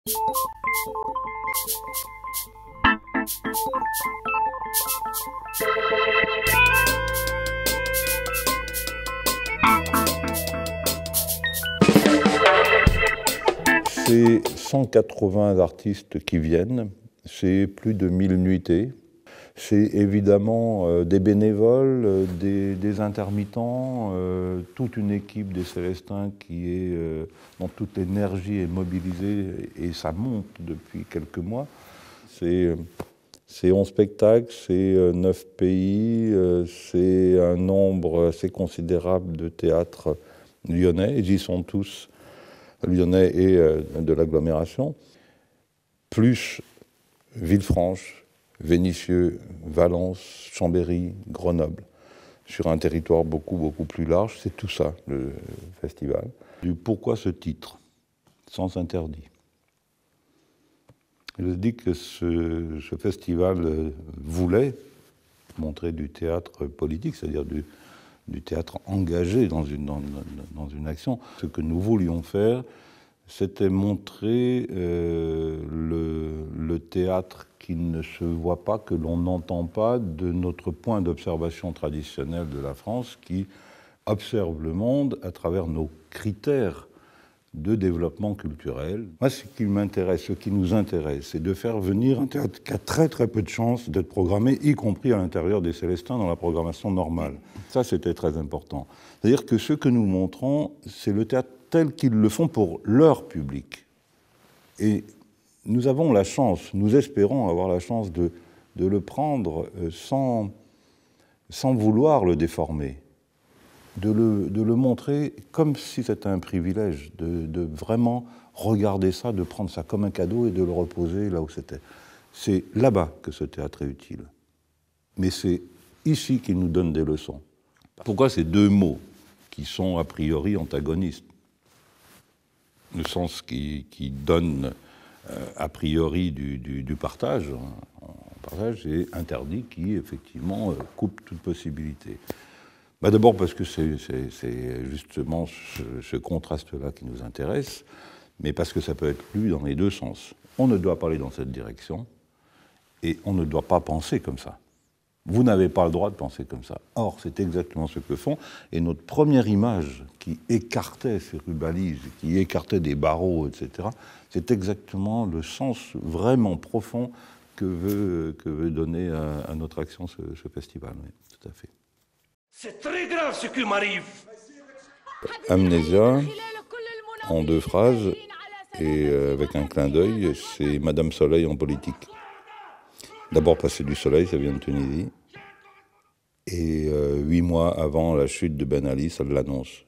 C'est 180 artistes qui viennent, c'est plus de 1000 nuitées. C'est évidemment des bénévoles, des intermittents, toute une équipe des Célestins qui est dont toute l'énergie est mobilisée et ça monte depuis quelques mois. C'est 11 spectacles, c'est 9 pays, c'est un nombre assez considérable de théâtres lyonnais. Ils y sont tous, lyonnais et de l'agglomération, plus Villefranche, Vénissieux, Valence, Chambéry, Grenoble, sur un territoire beaucoup plus large. C'est tout ça, le festival. Pourquoi ce titre, Sens interdit? Je dis que ce festival voulait montrer du théâtre politique, c'est-à-dire du théâtre engagé dans une action. Ce que nous voulions faire, c'était montrer le théâtre qui ne se voit pas, que l'on n'entend pas, de notre point d'observation traditionnel de la France, qui observe le monde à travers nos critères de développement culturel. Moi, ce qui m'intéresse, ce qui nous intéresse, c'est de faire venir un théâtre qui a très peu de chances d'être programmé, y compris à l'intérieur des Célestins, dans la programmation normale. Ça, c'était très important. C'est-à-dire que ce que nous montrons, c'est le théâtre tel qu'ils le font pour leur public. Et nous avons la chance, nous espérons avoir la chance de le prendre sans vouloir le déformer, de le montrer comme si c'était un privilège, de vraiment regarder ça, de prendre ça comme un cadeau et de le reposer là où c'était. C'est là-bas que ce théâtre est utile. Mais c'est ici qu'il nous donne des leçons. Pourquoi ces deux mots qui sont a priori antagonistes? Le sens qui donne a priori du partage, partage, et interdit qui effectivement coupe toute possibilité. D'abord parce que c'est justement ce contraste-là qui nous intéresse, mais parce que ça peut être lu dans les deux sens. On ne doit pas aller dans cette direction, et on ne doit pas penser comme ça. Vous n'avez pas le droit de penser comme ça. Or, c'est exactement ce que font, et notre première image qui écartait ces rubalises, qui écartait des barreaux, etc., c'est exactement le sens vraiment profond que veut donner à notre action ce festival. Oui, tout à fait. C'est très grave ce qui m'arrive. Amnésia, en deux phrases, et avec un clin d'œil, c'est Madame Soleil en politique. D'abord parce que c'est du soleil, ça vient de Tunisie. Et 8 mois avant la chute de Ben Ali, ça l'annonce.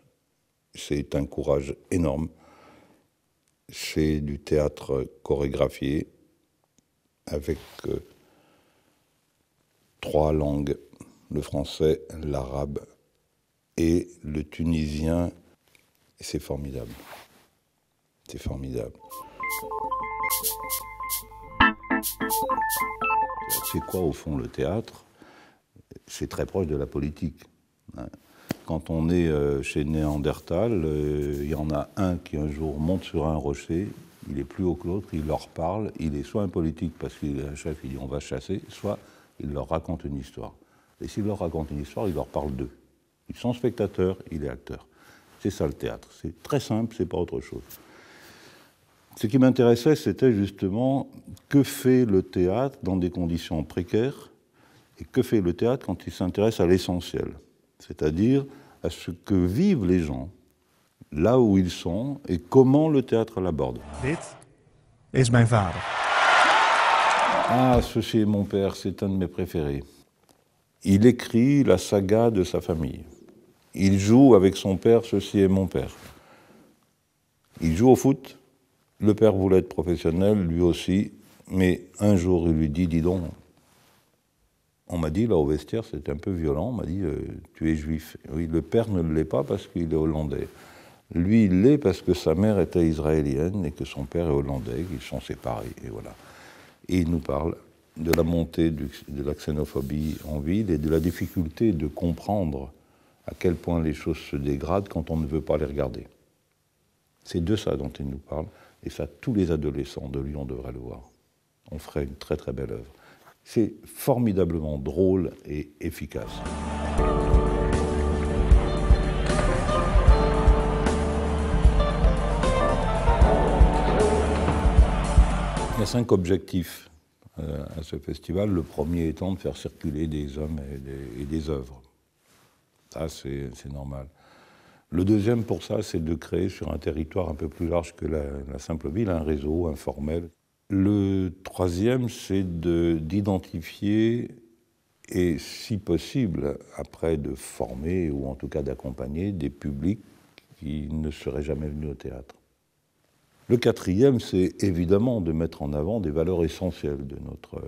C'est un courage énorme. C'est du théâtre chorégraphié avec 3 langues, le français, l'arabe et le tunisien. C'est formidable. C'est formidable. C'est quoi au fond le théâtre? C'est très proche de la politique. Quand on est chez Néandertal, il y en a un qui un jour monte sur un rocher, il est plus haut que l'autre, il leur parle, il est soit un politique parce qu'il est un chef, il dit on va chasser, soit il leur raconte une histoire. Et s'il leur raconte une histoire, il leur parle d'eux. Ils sont spectateurs, il est acteur. C'est ça le théâtre. C'est très simple, c'est pas autre chose. Ce qui m'intéressait, c'était justement que fait le théâtre dans des conditions précaires et que fait le théâtre quand il s'intéresse à l'essentiel, c'est-à-dire à ce que vivent les gens, là où ils sont, et comment le théâtre l'aborde. Dit is mijn vader. Ah, Ceci est mon père, c'est un de mes préférés. Il écrit la saga de sa famille. Il joue avec son père, Ceci est mon père. Il joue au foot. Le père voulait être professionnel, lui aussi, mais un jour il lui dit, dis donc, on m'a dit là au vestiaire, c'était un peu violent, on m'a dit, tu es juif. Oui, le père ne l'est pas parce qu'il est hollandais. Lui, il l'est parce que sa mère était israélienne et que son père est hollandais, ils sont séparés, et voilà. Et il nous parle de la montée de la xénophobie en ville et de la difficulté de comprendre à quel point les choses se dégradent quand on ne veut pas les regarder. C'est de ça dont il nous parle. Et ça, tous les adolescents de Lyon devraient le voir. On ferait une très très belle œuvre. C'est formidablement drôle et efficace. Il y a 5 objectifs à ce festival. Le premier étant de faire circuler des hommes et des œuvres. Ça, c'est normal. Le deuxième, pour ça, c'est de créer sur un territoire un peu plus large que la simple ville, un réseau informel. Le troisième, c'est d'identifier et, si possible, après de former ou en tout cas d'accompagner des publics qui ne seraient jamais venus au théâtre. Le quatrième, c'est évidemment de mettre en avant des valeurs essentielles de notre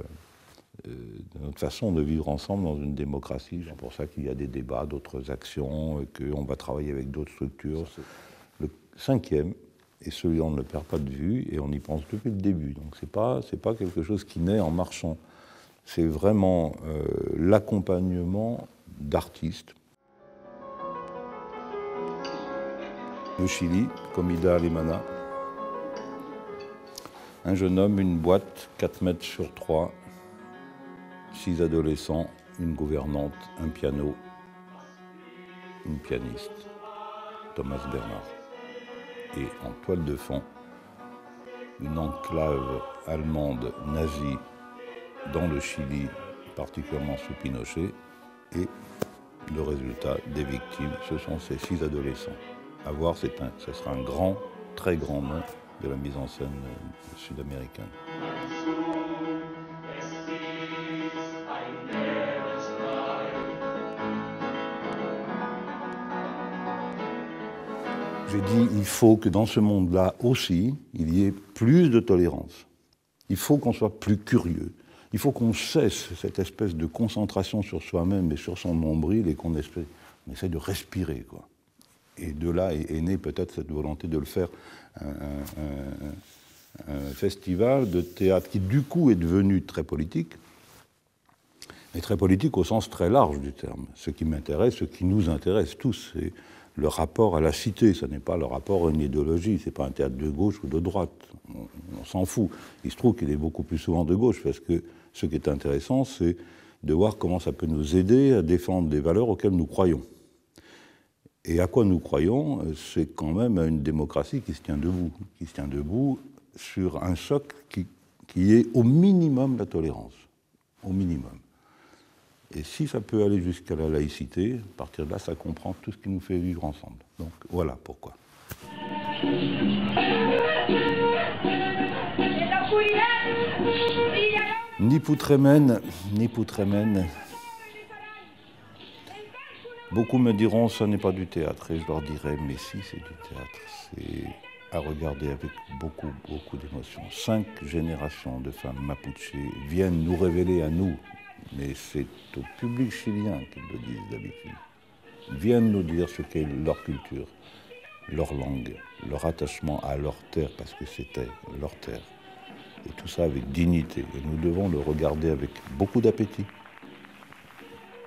façon de vivre ensemble dans une démocratie. C'est pour ça qu'il y a des débats, d'autres actions, qu'on va travailler avec d'autres structures. Le cinquième, et celui-là on ne le perd pas de vue, et on y pense depuis le début. Donc c'est pas quelque chose qui naît en marchant. C'est vraiment l'accompagnement d'artistes. Le Chili, Comida Alemana. Un jeune homme, une boîte, 4 mètres sur 3, 6 adolescents, une gouvernante, un piano, une pianiste, Thomas Bernhard. Et en toile de fond, une enclave allemande nazie dans le Chili, particulièrement sous Pinochet, et le résultat des victimes, ce sont ces 6 adolescents. À voir, ce sera un grand, très grand nom de la mise en scène sud-américaine. J'ai dit, il faut que dans ce monde-là aussi, il y ait plus de tolérance. Il faut qu'on soit plus curieux. Il faut qu'on cesse cette espèce de concentration sur soi-même et sur son nombril et qu'on essaie de respirer, quoi. Et de là est née peut-être cette volonté de le faire un festival de théâtre qui, du coup, est devenu très politique, mais très politique au sens très large du terme. Ce qui m'intéresse, ce qui nous intéresse tous, c'est le rapport à la cité. Ce n'est pas le rapport à une idéologie, ce n'est pas un théâtre de gauche ou de droite. On s'en fout. Il se trouve qu'il est beaucoup plus souvent de gauche, parce que ce qui est intéressant, c'est de voir comment ça peut nous aider à défendre des valeurs auxquelles nous croyons. Et à quoi nous croyons, c'est quand même à une démocratie qui se tient debout sur un socle qui est au minimum la tolérance, au minimum. Et si ça peut aller jusqu'à la laïcité, à partir de là, ça comprend tout ce qui nous fait vivre ensemble. Donc voilà pourquoi. Ni Poutremen, ni Poutremen. Beaucoup me diront, ce n'est pas du théâtre, et je leur dirai, mais si, c'est du théâtre. C'est à regarder avec beaucoup, beaucoup d'émotion. 5 générations de femmes mapuches viennent nous révéler à nous, mais c'est au public chilien qu'ils le disent d'habitude, viennent nous dire ce qu'est leur culture, leur langue, leur attachement à leur terre, parce que c'était leur terre. Et tout ça avec dignité. Et nous devons le regarder avec beaucoup d'appétit,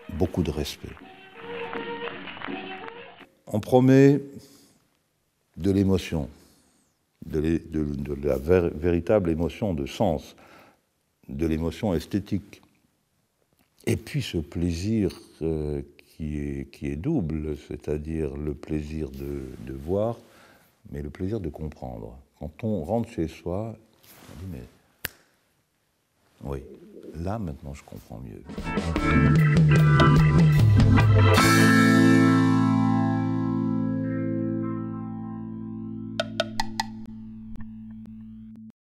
beaucoup de respect. On promet de l'émotion, de la véritable émotion de sens, de l'émotion esthétique. Et puis ce plaisir qui est double, c'est-à-dire le plaisir de voir, mais le plaisir de comprendre. Quand on rentre chez soi, on dit, mais oui, là maintenant je comprends mieux.